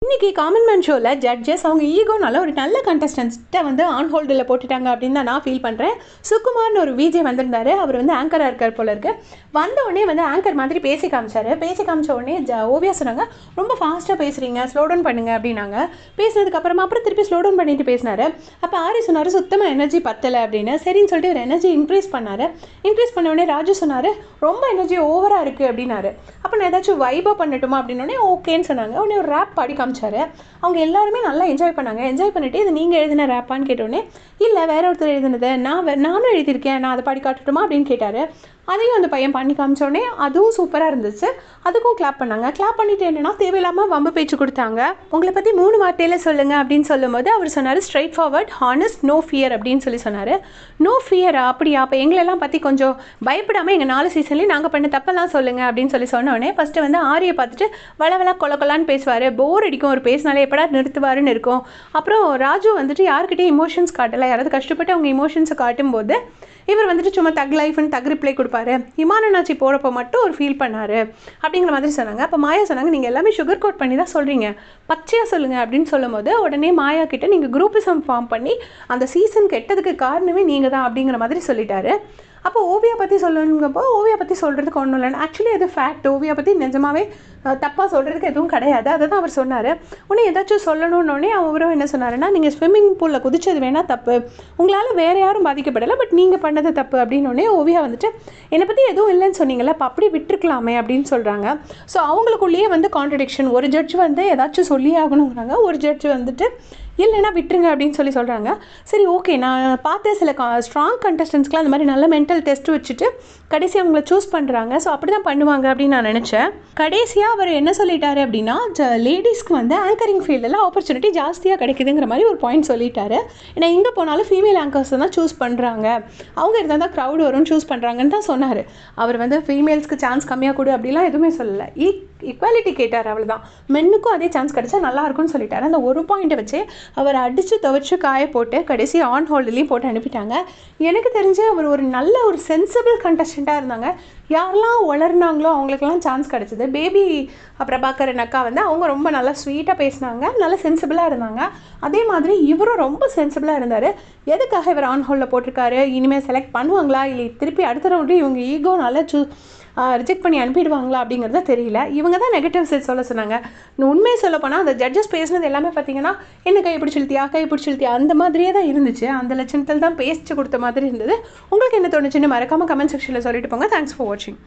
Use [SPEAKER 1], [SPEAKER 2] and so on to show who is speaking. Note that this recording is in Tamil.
[SPEAKER 1] இன்னைக்கு காமன் மேன் ஷோவில் ஜட்ஜஸ் அவங்க ஈகோனால ஒரு நல்ல கண்டஸ்டன்ஸ்ட்டை வந்து ஆன் ஹோல்டில் போட்டுட்டாங்க அப்படின்னு தான் நான் ஃபீல் பண்ணுறேன். சுகுமார்னு ஒரு விஜே வந்திருந்தாரு. அவர் வந்து ஆங்கராக இருக்கார் போல இருக்கு. வந்த உடனே வந்து ஆங்கர் மாதிரி பேசி காமிச்சாரு. பேசி காமிச்ச உடனே ஓவியா சொன்னாங்க, ரொம்ப ஃபாஸ்ட்டாக பேசுகிறீங்க, ஸ்லோ டவுன் பண்ணுங்க அப்படின்னாங்க. பேசினதுக்கப்புறமா அப்புறம் திருப்பி ஸ்லோ டவுன் பண்ணிட்டு பேசினாரு. அப்போ ஆரி சொன்னார், சுத்தமாக எனர்ஜி பத்தலை அப்படின்னு. சரின்னு சொல்லிட்டு ஒரு எனர்ஜி இன்க்ரீஸ் பண்ணார். இன்க்ரீஸ் பண்ண உடனே ராஜு சொன்னார், ரொம்ப எனர்ஜி ஓவராக இருக்குது அப்படின்னாரு. அப்போ நான் ஏதாச்சும் வைபாக பண்ணட்டுமா அப்படின்னோடனே ஓகேன்னு சொன்னாங்க. உடனே ஒரு ரேப் பாடி காமிச்சாரு. அவங்க எல்லாருமே நல்லா என்ஜாய் பண்ணாங்க. என்ஜாய் பண்ணிட்டு இது நீங்கள் எழுதின ரேப்பான்னு கேட்டோடனே, இல்லை வேற ஒருத்தர் எழுதினதை நானும் எழுதியிருக்கேன், நான் அதை பாடி காட்டட்டுமா அப்படின்னு கேட்டார். அதையும் அந்த பையன் பண்ணி காமிச்சோடனே அதுவும் சூப்பராக இருந்துச்சு. அதுக்கும் கிளாப் பண்ணாங்க. கிளாப் பண்ணிட்டு என்னன்னா தேவையில்லாமல் வம்பு பேச்சு கொடுத்தாங்க. உங்களை பற்றி 3 வார்த்தையில் சொல்லுங்கள் அப்படின்னு சொல்லும்போது அவர் சொன்னார், straightforward, honest, no fear அப்படின்னு சொன்னார். நோ ஃபியரா? அப்படியா? அப்போ எங்களெல்லாம் பற்றி கொஞ்சம் பயப்படாமல் எங்கள் 4 சீசன்லேயும் நாங்கள் பண்ண தப்பெல்லாம் சொல்லுங்கள் அப்படின்னு சொன்னோடனே ஃபஸ்ட்டு வந்து ஆரியை பார்த்துட்டு வளவலா கொலக்கொலான்னு பேசுவார். போர் அடிக்கும், ஒரு பேசினாலே எப்படா நிறுத்துவாருன்னு இருக்கும். அப்புறம் ராஜு வந்துட்டு யார்கிட்டையும் இமோஷன்ஸ் காட்டலை. யாராவது கஷ்டப்பட்டு அவங்க இமோஷன்ஸை காட்டும்போது இவர் வந்துட்டு சும்மா தக் லைஃப்னு தக் ரிப்ளை கொடுப்பாரு. இமானாச்சி போகிறப்போ மட்டும் ஒரு ஃபீல் பண்ணார் அப்படிங்கிற மாதிரி சொன்னாங்க. அப்போ மாயா சொன்னாங்க, நீங்கள் எல்லாமே சுகர் கோட் பண்ணி தான் சொல்கிறீங்க, பச்சையாக சொல்லுங்கள் அப்படின்னு சொல்லும் போது உடனே மாயா கிட்ட நீங்கள் குரூப்பிசம் ஃபார்ம் பண்ணி அந்த சீசன் கெட்டதுக்கு காரணமே நீங்கள் தான் அப்படிங்கிற மாதிரி சொல்லிட்டாரு. அப்போ ஓவியா பற்றி சொல்லணுங்கப்போ ஓவியா பற்றி சொல்கிறதுக்கு ஒன்றும் இல்லைன்னு ஆக்சுவலி அது ஃபேக்ட். ஓவியா பற்றி நிஜமாவே தப்பாக சொல்கிறதுக்கு எதுவும் கிடையாது. அதை தான் அவர் சொன்னார். உடனே ஏதாச்சும் சொல்லணுன்னொடனே அவரும் என்ன சொன்னாருன்னா, நீங்கள் ஸ்விம்மிங் பூலில் குதிச்சது வேணால் தப்பு, உங்களால் வேறு யாரும் பாதிக்கப்படலை, பட் நீங்கள் பண்ணது தப்பு அப்படின்னோடனே ஓவியா வந்துட்டு என்னை பற்றி எதுவும் இல்லைன்னு சொன்னீங்களா, அப்போ அப்படி விட்டுருக்கலாமே அப்படின்னு சொல்கிறாங்க. ஸோ அவங்களுக்குள்ளேயே வந்து கான்ட்ரடிக்ஷன். ஒரு ஜட்ஜ் வந்து ஏதாச்சும் சொல்லியே ஆகணுங்கிறாங்க, ஒரு ஜட்ஜ் வந்துட்டு இல்லைன்னா விட்டுருங்க அப்படின்னு சொல்கிறாங்க. சரி ஓகே, நான் பார்த்த சில ஸ்ட்ராங் கண்டஸ்டன்ஸ்க்குலாம் அந்த மாதிரி நல்ல மென்டல் டெஸ்ட் வச்சுட்டு கடைசி அவங்கள சூஸ் பண்ணுறாங்க. ஸோ அப்படி தான் பண்ணுவாங்க அப்படின்னு நான் நினச்சேன். கடைசியாக அவர் என்ன சொல்லிட்டாரு அப்படின்னா, லேடிஸ்க்கு வந்து ஆங்கரிங் ஃபீல்டில் ஆப்பர்ச்சுனிட்டி ஜாஸ்தியாக கிடைக்குதுங்கிற மாதிரி ஒரு பாயிண்ட் சொல்லிட்டாரு. ஏன்னா எங்கே போனாலும் ஃபீமேல் ஆங்கர்ஸ் தான் சூஸ் பண்ணுறாங்க, அவங்க இருந்தால் தான் க்ரௌட் வரும்னு சூஸ் பண்ணுறாங்கன்னு தான் சொன்னார். அவர் வந்து ஃபீமேல்ஸ்க்கு சான்ஸ் கம்மியாக கொடு அப்படிலாம் எதுவுமே சொல்லலை. ஈக்குவாலிட்டி கேட்டார், அவ்வளோதான். மென்னுக்கும் அதே சான்ஸ் கிடைச்சா நல்லாயிருக்கும்னு சொல்லிட்டாரு. அந்த ஒரு பாயிண்ட்டை வச்சு அவர் அடித்து துவைச்சு காய போட்டு கடைசி ஆன் ஹோல்ட்லேயும் போட்டு அனுப்பிட்டாங்க. எனக்கு தெரிஞ்சு அவர் ஒரு நல்ல ஒரு சென்சிபிள் கண்டஸ்டண்ட்டாக இருந்தாங்க. யாரெல்லாம் வளர்னாங்களோ அவங்களுக்கெல்லாம் சான்ஸ் கிடச்சிது. பேபி பிரபாகரன் அக்கா வந்து அவங்க ரொம்ப நல்லா ஸ்வீட்டாக பேசினாங்க, நல்லா சென்சிபிளாக இருந்தாங்க. அதே மாதிரி இவரும் ரொம்ப சென்சிபிளாக இருந்தார். எதுக்காக இவர் ஆன் ஹோல்டில் போட்டிருக்காரு, இனிமேல் செலக்ட் பண்ணுவாங்களா இல்லை திருப்பி அடுத்த ரவுண்டு இவங்க ஈகோ நல்லா ரிஜெக்ட் பண்ணி அனுப்பிடுவாங்களா அப்படிங்கிறத தெரியல. இவங்க தான் நெகட்டிவ் சைட் சொல்ல சொன்னாங்க. உண்மையை சொல்ல போனால் அந்த ஜட்ஜஸ் பேசினது எல்லாமே பார்த்தீங்கன்னா, என்ன கை பிடிச்சிழுத்தியா அந்த மாதிரியே தான் இருந்துச்சு. அந்த லட்சணத்தில் தான் பேசிச்சு கொடுத்த மாதிரி இருந்தது. உங்களுக்கு என்ன தோணுச்சுன்னு மறக்காமல் கமெண்ட் செக்ஷனில் சொல்லிட்டு போங்க. தேங்க்ஸ் ஃபார் வாட்சிங்.